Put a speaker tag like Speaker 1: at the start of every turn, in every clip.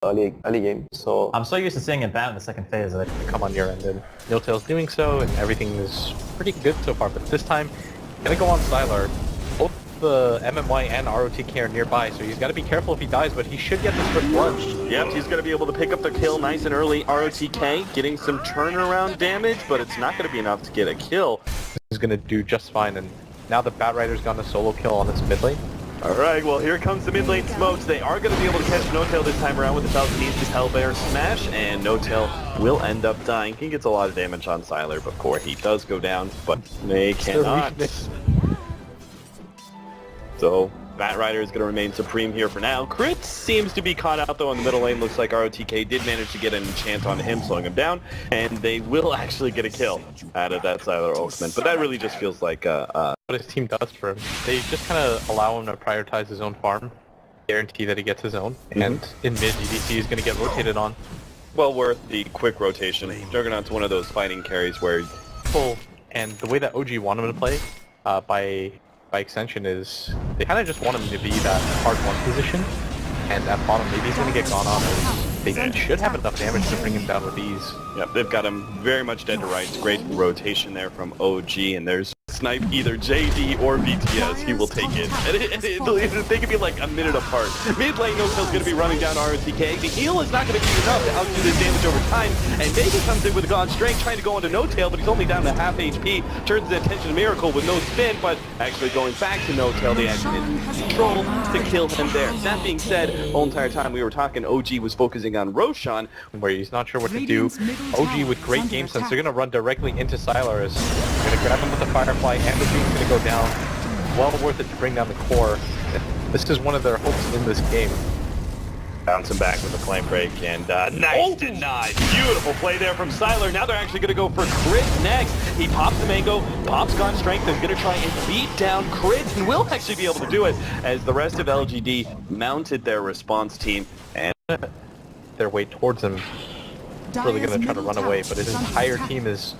Speaker 1: early game. So
Speaker 2: I'm so used to seeing it bad in the second phase. Like,
Speaker 3: Come on your end, and Niltail's doing so, and everything is pretty good so far. But this time, gonna go on Sylar. Both the MMY and ROTK are nearby, so he's got to be careful if he dies. But he should get this first blood.
Speaker 4: Yep, he's going to be able to pick up the kill nice and early. ROTK getting some turnaround damage, but it's not going to be enough to get a kill.
Speaker 3: He's gonna do just fine, and now the Bat Rider's got a solo kill on this mid lane.
Speaker 4: Alright, well here comes the mid lane smokes. They are going to be able to catch Notail this time around with the Telekinesis Hellbear Smash, and Notail will end up dying. He gets a lot of damage on Sylar before he does go down, but they cannot. So, Bat Rider is going to remain supreme here for now. Crit seems to be caught out though in the middle lane. Looks like ROTK did manage to get an enchant on him, slowing him down, and they will actually get a kill out of that Sylar ultimate. But that really just feels like
Speaker 3: what his team does for him. They just kind of allow him to prioritize his own farm, guarantee that he gets his own, and in mid, EDC is going to get rotated on.
Speaker 4: well worth the quick rotation. Juggernaut's one of those fighting carries where
Speaker 3: Full, and the way that OG want him to play, by extension, is they kind of just want him to be that hard one position, and at bottom maybe he's going to get gone on, and they should have enough damage to bring him down with ease.
Speaker 4: Yep, they've got him very much dead to rights. Great rotation there from OG, and there's snipe either JD or BTS. He will take it. And they could be like a minute apart. Mid lane, Notail's going to be running down ROTK. The heal is not going to be enough to outdo this damage over time, and Vega comes in with God's Strength trying to go into Notail, but he's only down to half HP. Turns his attention to Miracle with no spin, but actually going back to Notail, the action is control to kill him there. That being said, the whole entire time we were talking, OG was focusing on Roshan,
Speaker 3: where he's not sure what to do. OG with great game sense, they're going to run directly into Sylar. They're going to grab him with the Firefly, and the beam's going to go down. Well worth it to bring down the core. This is one of their hopes in this game.
Speaker 4: bouncing back with the flame break, and nice denied. Beautiful play there from Sylar. Now they're actually going to go for Crit next. He pops the mango, pops Gun Strength, is going to try and beat down Crit, and will actually be able to do it as the rest of LGD mounted their response team, and
Speaker 3: their way towards him. Really going to try to run away, but his entire team is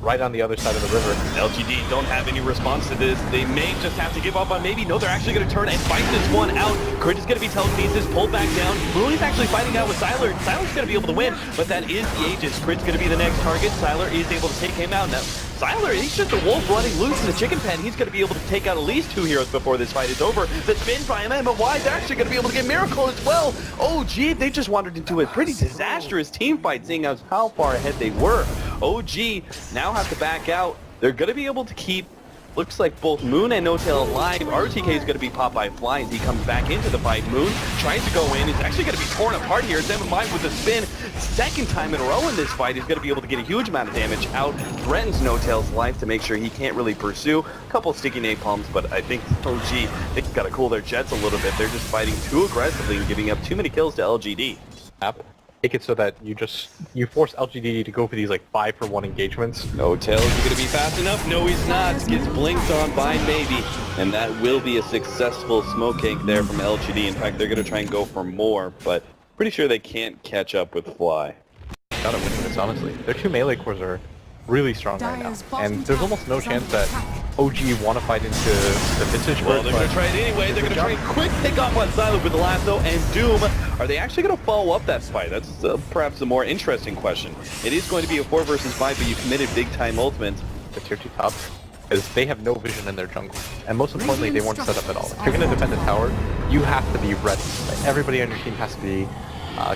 Speaker 3: right on the other side of the river.
Speaker 4: LGD don't have any response to this. They may just have to give up on maybe. No, they're actually going to turn and fight this one out. Crit is going to be telekinesis, pulled back down. Moon is actually fighting out with Sylar. Sylar's going to be able to win, but that is the Aegis. Crit's going to be the next target. Sylar is able to take him out. Now, Sylar, he's just a wolf running loose in the chicken pen. He's going to be able to take out at least 2 heroes before this fight is over. The spin by him, but why? They're actually going to be able to get Miracle as well. OG, they just wandered into a pretty disastrous team fight, seeing as how far ahead they were. OG now have to back out. They're going to be able to keep, looks like both Moon and Notail alive. RTK is going to be popped by Fly as he comes back into the fight. Moon tries to go in. He's actually going to be torn apart here. Seven Mind with a spin. Second time in a row in this fight. He's going to be able to get a huge amount of damage out. Threatens Notail's life to make sure he can't really pursue. A couple sticky napalms, but I think OG, they've got to cool their jets a little bit. They're just fighting too aggressively and giving up too many kills to LGD.
Speaker 3: Make it so that you force LGD to go for these like 5-for-1 engagements.
Speaker 4: Notail, is he going to be fast enough? No, he's not. Gets blinked on by Maybe, and that will be a successful smoke cake there from LGD. In fact, they're going to try and go for more, but pretty sure they can't catch up with Fly.
Speaker 3: Gotta win this, honestly. Their 2 melee cores are really strong right now, and there's almost no chance that OG want to fight into the vintage.
Speaker 4: Well, they're going to try it anyway. They're going to try and quick pick off on Sylar with the lasso and Doom. Are they actually going to follow up that fight? That's perhaps a more interesting question. It is going to be a 4 versus 5, but you committed big time ultimate.
Speaker 3: The tier 2 top, because they have no vision in their jungle, and most importantly, they weren't set up at all. If you're going to defend the tower, you have to be ready. Everybody on your team has to be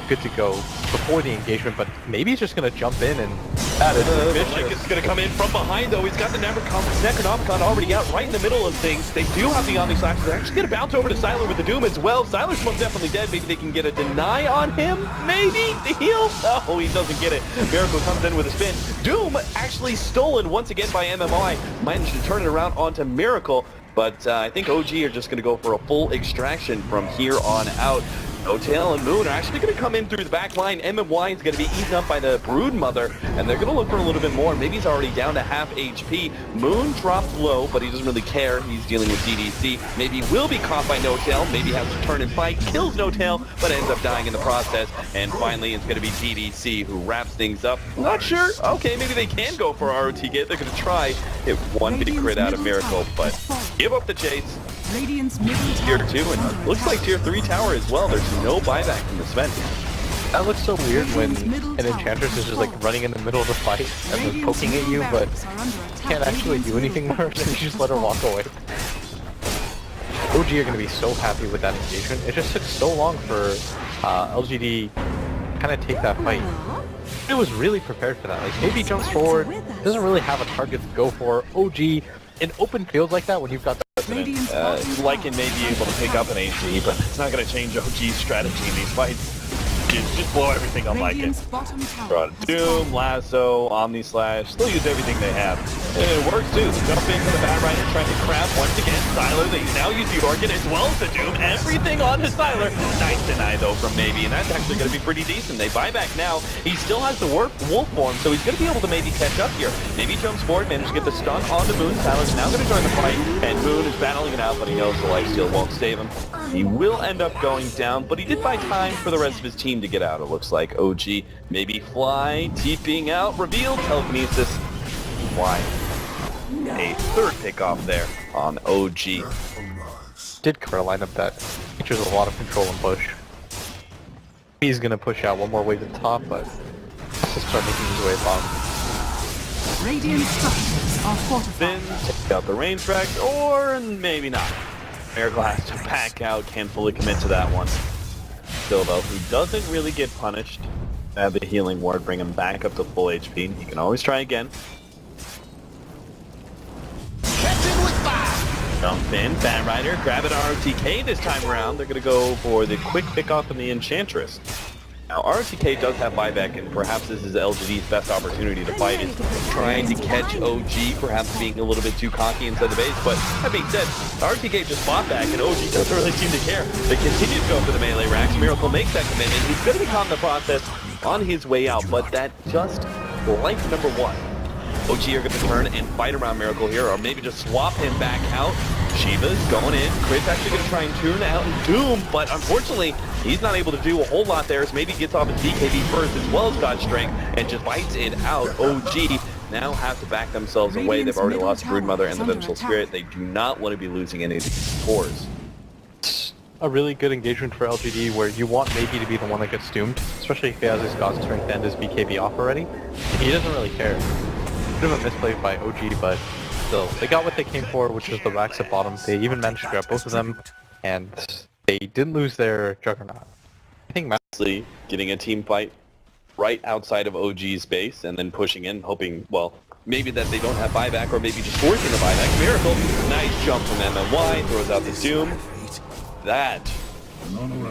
Speaker 3: good to go before the engagement, but maybe he's just going to jump in, and that is vicious.
Speaker 4: It's going to come in from behind, though. He's got the Necronomicon already out right in the middle of things. They do have the Omni Slash. They're actually going to bounce over to Sylar with the Doom as well. Sylar's most definitely dead. Maybe they can get a deny on him. Maybe the heal. Oh, he doesn't get it. Miracle comes in with a spin. Doom actually stolen once again by MMI. Managed to turn it around onto Miracle, but I think OG are just going to go for a full extraction from here on out. Notail and Moon are actually going to come in through the back line. MMY is going to be eaten up by the Brood Mother, and they're going to look for a little bit more. Maybe he's already down to half HP. Moon drops low, but he doesn't really care. He's dealing with DDC. Maybe will be caught by Notail. Maybe has to turn and fight. Kills Notail, but ends up dying in the process. And finally, it's going to be DDC who wraps things up. Not sure. Okay, maybe they can go for ROTK. They're going to try. Hit one big crit out of Miracle, but give up the chase. Tier 2, and looks like Tier 3 tower as well. There's no buyback from the Sven.
Speaker 3: That looks so weird when an Enchantress is just like running in the middle of the fight and then poking at you, but can't actually do anything more, so you just let her walk away. OG are going to be so happy with that engagement. It just took so long for LGD kind of take that fight. It was really prepared for that. Like, maybe jumps forward, doesn't really have a target to go for. OG, in open fields like that, when you've got the
Speaker 4: Lycan may be able to pick up an AC, but it's not going to change OG's strategy in these fights. Just blow everything on Lycan. Doom, Lasso, Omni Slash, they'll use everything they have. And it works too. They jump into the Bat Rider, trying to grab once again Sylar. They now use the Orchid as well as the Doom. Everything on to Sylar. Nice deny though from Maybe, and that's actually going to be pretty decent. They buy back now. He still has the Wolf form, so he's going to be able to maybe catch up here. Maybe jumps forward, manages to get the stun on the Moon. Sylar's now going to join the fight, and Moon is battling it out, but he knows the lifesteal won't save him. He will end up going down, but he did buy time for the rest of his team to get out. It looks like OG maybe fly, TPing out, revealed, telekinesis. Why? A third pick off there on OG.
Speaker 3: Did cover a lineup that features a lot of control and push. He's gonna push out one more wave at the top, but just start making his way bottom.
Speaker 1: Radiant structures are fortified.
Speaker 4: Then take out the range tracks, or maybe not. Miracle has to back out, can't fully commit to that one. Still though, he doesn't really get punished. Have the healing ward bring him back up to full HP. He can always try again. Jump in, Bat Rider, grab an ROTK this time around. They're going to go for the quick pick off on the Enchantress. Now ROTK does have buyback, and perhaps this is LGD's best opportunity to fight it. Trying to catch OG, perhaps being a little bit too cocky inside the base, but that being said, ROTK just bought back, and OG doesn't really seem to care. They continue to go for the melee racks. Miracle makes that commitment. He's going to be caught in the process on his way out, but that just life number one. OG are going to turn and fight around Miracle here, or maybe just swap him back out. Shiva's going in. Crit's actually going to try and tune out Doom, but unfortunately, he's not able to do a whole lot there, so maybe he gets off his BKB first as well as God Strength, and just bites it out. OG now have to back themselves away. They've already lost Broodmother and the Vengeful Spirit. They do not want to be losing any of these cores.
Speaker 3: A really good engagement for LGD where you want Maybe to be the one that gets doomed, especially if he has his God Strength and his BKB off already. He doesn't really care. Bit of a misplay by OG, but still, they got what they came for, which was the racks at bottom. They even managed to grab both of them, and they didn't lose their Juggernaut. I think
Speaker 4: Honestly, getting a team fight right outside of OG's base and then pushing in, hoping, well, maybe that they don't have buyback, or maybe just forcing the buyback. Miracle, nice jump from MMY, throws out the Doom. That,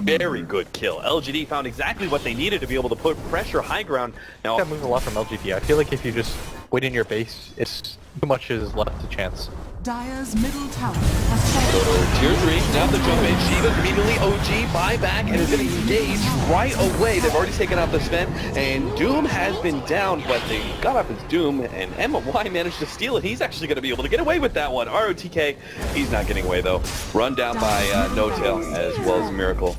Speaker 4: very good kill. LGD found exactly what they needed to be able to put pressure high ground. Now,
Speaker 3: that moves a lot from LGD. I feel like if you just wait in your base, it's too much is left to chance.
Speaker 1: Dire's middle tower has fallen.
Speaker 4: so tier 3, now the jump in. Shiva immediately OG buyback and is going to engage right away. They've already taken out the Sven, and Doom has been down, but they got off his Doom, and MY managed to steal it. He's actually going to be able to get away with that one. ROTK, he's not getting away though. Run down by No Tail as well as Miracle.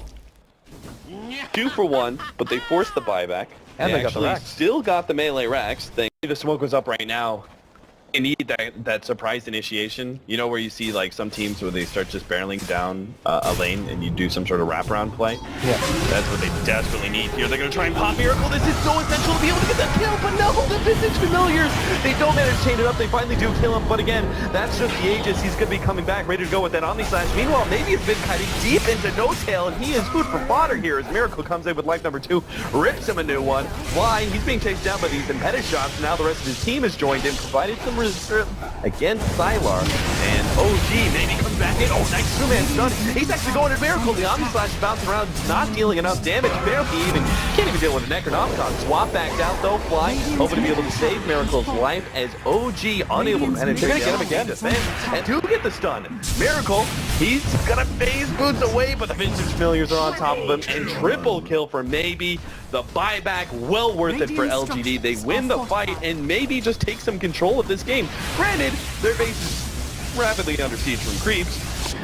Speaker 4: 2 for 1, but they forced the buyback.
Speaker 3: And they got the
Speaker 4: actually
Speaker 3: racks.
Speaker 4: still got the melee racks. The smoke was up right now. They need that surprise initiation, you know, where you see like some teams where they start just barreling down a lane and you do some sort of wraparound play.
Speaker 3: Yeah.
Speaker 4: That's what they desperately need here. They're going to try and pop Miracle. This is so essential to be able to get that kill, but no, the Vintage Familiars, they don't manage to chain it up. They finally do kill him, but again, that's just the Aegis. He's going to be coming back, ready to go with that Omni Slash. Meanwhile, maybe it's been cutting deep into No Tail, and he is food for fodder here as Miracle comes in with life number 2, rips him a new one. Why? He's being chased down by these impetus shots. Now the rest of his team has joined in, provided some resistance against Sylar, and OG maybe comes back in. Oh, nice two-man stun. He's actually going to Miracle. The Omni Slash is bouncing around, not dealing enough damage. Miracle can't even deal with a Necronomicon. Swap back out though, Fly, hoping to be able to save Miracle's life as OG unable to penetrate. They're gonna get him again, and do get the stun. Miracle, he's gonna phase boots away, but the Vintage Familiars are on top of him, and triple kill for Maybe. The buyback, well worth it for LGD. They win the fight and maybe just take some control of this game. Granted, their base is rapidly under siege from creeps.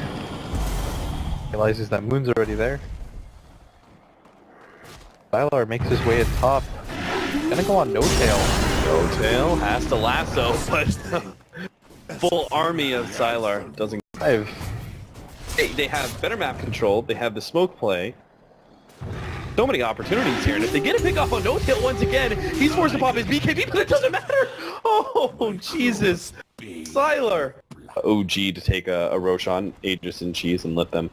Speaker 3: Realizes that Moon's already there. Sylar makes his way at top. Gonna go on No Tail.
Speaker 4: No Tail has to lasso, but full army of Sylar doesn't. They have better map control. They have the smoke play. So many opportunities here, and if they get a pick off on No Tail once again, he's forced to pop his BKB, but it doesn't matter! Oh, Jesus. Sylar. OG to take a Roshan, Aegis, and Cheese and let them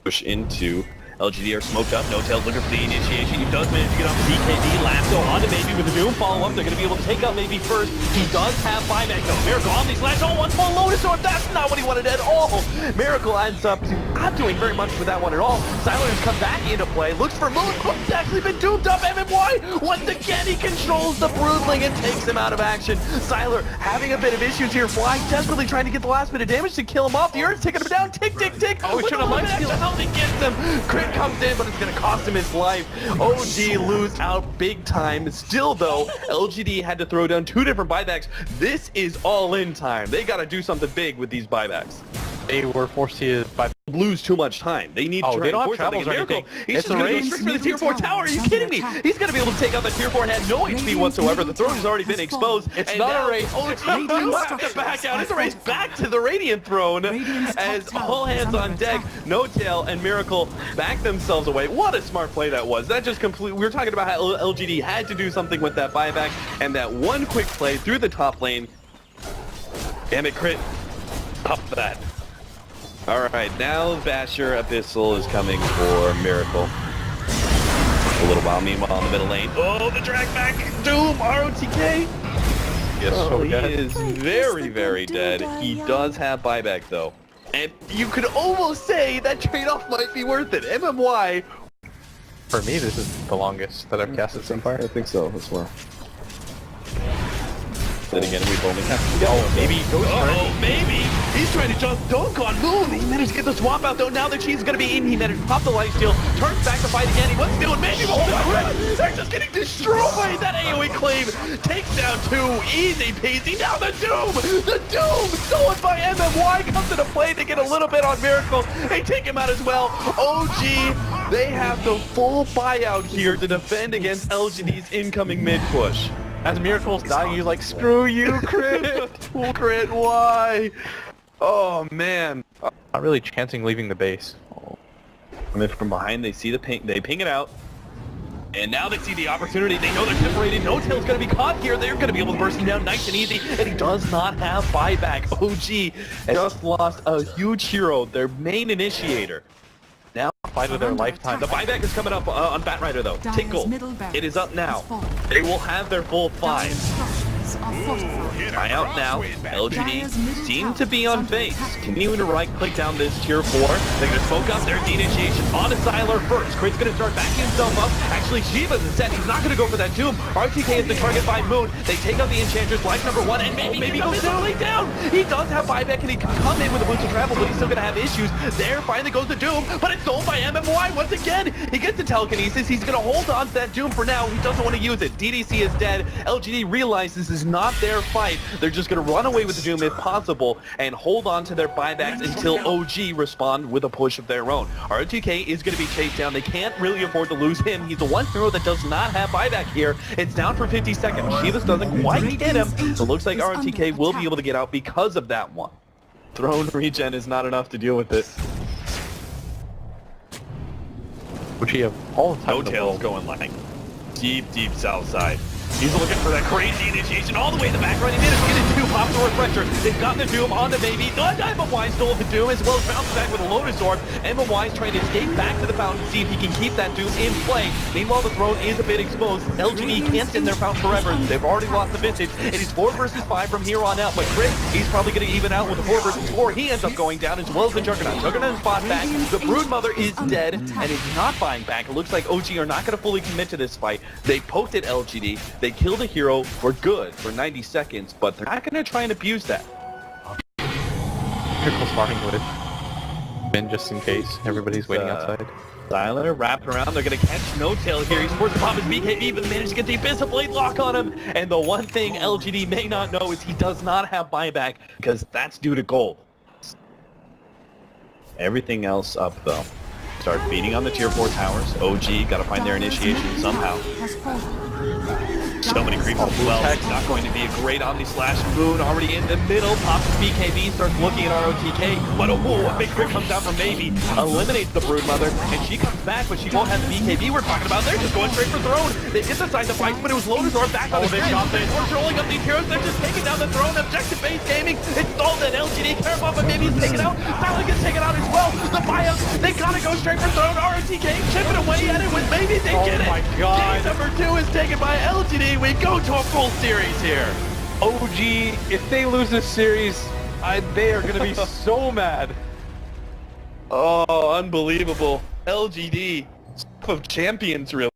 Speaker 4: push into LGD are smoked up. No Tail's looking for the initiation. He does manage to get off the BKB. Lasso onto Maybe with the Doom follow-up. They're going to be able to take out Maybe first. He does have buyback though. Miracle on these last. Oh, one small Lotus Orb. That's not what he wanted at all. Miracle ends up not doing very much with that one at all. Sylar has come back into play. Looks for Moon. Moon's actually been doomed up. MMY. Once again, he controls the Broodling and takes him out of action. Sylar having a bit of issues here. Fly desperately trying to get the last bit of damage to kill him off. The Earth's taking him down. Tick, tick, tick. Oh, he should have life steal. How he gets him. Crit comes in, but it's going to cost him his life. OG lose out big time. Still, though, LGD had to throw down 2 different buybacks. This is all-in time. They got to do something big with these buybacks.
Speaker 3: They were forced to
Speaker 4: lose too much time. They need to try
Speaker 3: they don't
Speaker 4: and
Speaker 3: have
Speaker 4: force something.
Speaker 3: travels or
Speaker 4: Miracle.
Speaker 3: anything.
Speaker 4: He's
Speaker 3: It's
Speaker 4: just
Speaker 3: a
Speaker 4: going to go
Speaker 3: race.
Speaker 4: straight for the tier 4 tower. Are you kidding me? He's going to be able to take out the tier 4 and had no HP whatsoever. The throne has already been exposed.
Speaker 3: It's
Speaker 4: and
Speaker 3: not
Speaker 4: now
Speaker 3: a race.
Speaker 4: OG do have to back out. It's a race back to the Radiant throne as all hands on deck. No Tail and Miracle back themselves away. What a smart play that was. That just completely... We were talking about how LGD had to do something with that buyback, and that one quick play through the top lane. Damn it, crit. Pop that. Alright, now Basher Abyssal is coming for Miracle. A little while, meanwhile, in the middle lane. Oh, the drag back! Doom! ROTK!
Speaker 3: Yes, so
Speaker 4: he
Speaker 3: dead.
Speaker 4: is very, very dead. He does have buyback, though. And you could almost say that trade-off might be worth it. MMY...
Speaker 3: For me, this is the longest that I've casted so far.
Speaker 5: I think so as well.
Speaker 4: Then again, we've only have to go.
Speaker 3: Oh, maybe Ghost
Speaker 4: Maybe! He's trying to just dunk on Moon! He managed to get the swap out, though. Now the cheese is going to be in. He managed to pop the lifesteal, turns back to fight again. He wants to do it. Maybe hold it. They're just getting destroyed! That AoE claim takes down 2. Easy peasy. Now the Doom! The Doom! Stolen by MMY comes into play. They get a little bit on Miracle. They take him out as well. OG, they have the full buyout here to defend against LGD's incoming mid-push.
Speaker 3: As Miracle's dying, you're like, screw you, crit!
Speaker 4: Crit, why? Oh, man.
Speaker 3: Not really chancing leaving the base.
Speaker 4: And then from behind, they see the ping. They ping it out. And now they see the opportunity. They know they're separated. No Tail's going to be caught here. They're going to be able to burst him down nice and easy. And he does not have buyback. OG just lost a huge hero, their main initiator. Now,
Speaker 3: Fight of their lifetime.
Speaker 4: the buyback is coming up on Batrider, though. Tickle. It is up now. They will have their full 5. Try out now. LGD seem to be on base. Continuing to right-click down this tier 4. They're going to smoke up their initiation on a Sylar first. Crit's going to start backing himself up. Actually, Shiva's instead. He's not going to go for that Doom. RTK is the target by Moon. They take out the Enchantress, life number 1, and maybe goes down. He does have buyback, and he can come in with a boost of travel, but he's still going to have issues. There, finally goes the Doom, but it's sold by MMY once again. He gets the telekinesis. He's going to hold on to that Doom for now. He doesn't want to use it. DDC is dead. LGD realizes this is not their fight. They're just going to run away with the Doom if possible and hold on to their buybacks until OG respond with a push of their own. RTK is going to be chased down. They can't really afford to lose him. He's the one hero that does not have buyback here. It's down for 50 seconds. Shivas doesn't quite get him. So it looks like RTK will be able to get out because of that one. Throne regen is not enough to deal with it.
Speaker 3: Which you have all the time.
Speaker 4: No Tail's going like deep south side. He's looking for that crazy initiation all the way in the back, running in and getting 2 pops to refresher. They've got the Doom on the baby. MMY stole the Doom as well as bounced back with a Lotus Orb. MMY is trying to escape back to the fountain to see if he can keep that Doom in play. Meanwhile, the throne is a bit exposed. LGD can't sit in their fountain forever. They've already lost the vintage. It is 4 versus 5 from here on out. But Crit, he's probably going to even out with a 4 versus 4. He ends up going down as well as the Juggernaut. Juggernaut's fought back. The Broodmother is dead and is not buying back. It looks like OG are not going to fully commit to this fight. They poked at LGD. They killed a hero for good for 90 seconds, but they're not going to try and abuse that.
Speaker 3: Miracle's farming with Ben just in case everybody's waiting outside.
Speaker 4: Sylar wrapped around. They're going to catch No Tail here. He's forced to pop his BKB, but they managed to get the Abyssal Blade lock on him. And the one thing LGD may not know is he does not have buyback, because that's due to gold. Everything else up, though. Start beating on the tier 4 towers. OG got to find their initiation somehow.
Speaker 1: Has fallen.
Speaker 4: So many creeps as well. It's not going to be a great Omni Slash. Moon already in the middle. Pops BKB, starts looking at ROTK. But a big crit comes down from Maybe. Eliminates the Broodmother. And she comes back, but she won't have the BKB we're talking about. They're just going straight for Throne. They hit the side of the fight, but it was Lotus back on the big shot. We're rolling up these heroes. They're just taking down the Throne. Objective base gaming. It's stalled at LGD. Careful, but maybe he's taken out. Silent gets taken out as well. The buyouts, they gotta go straight for Throne. ROTK chipping away at it with Maybe. They get it.
Speaker 3: Oh my god.
Speaker 4: Game number 2 is taken by LGD. We go to a full series here.
Speaker 3: OG, if they lose this series, they are going to be so mad.
Speaker 4: Oh, unbelievable. LGD, of champions, really.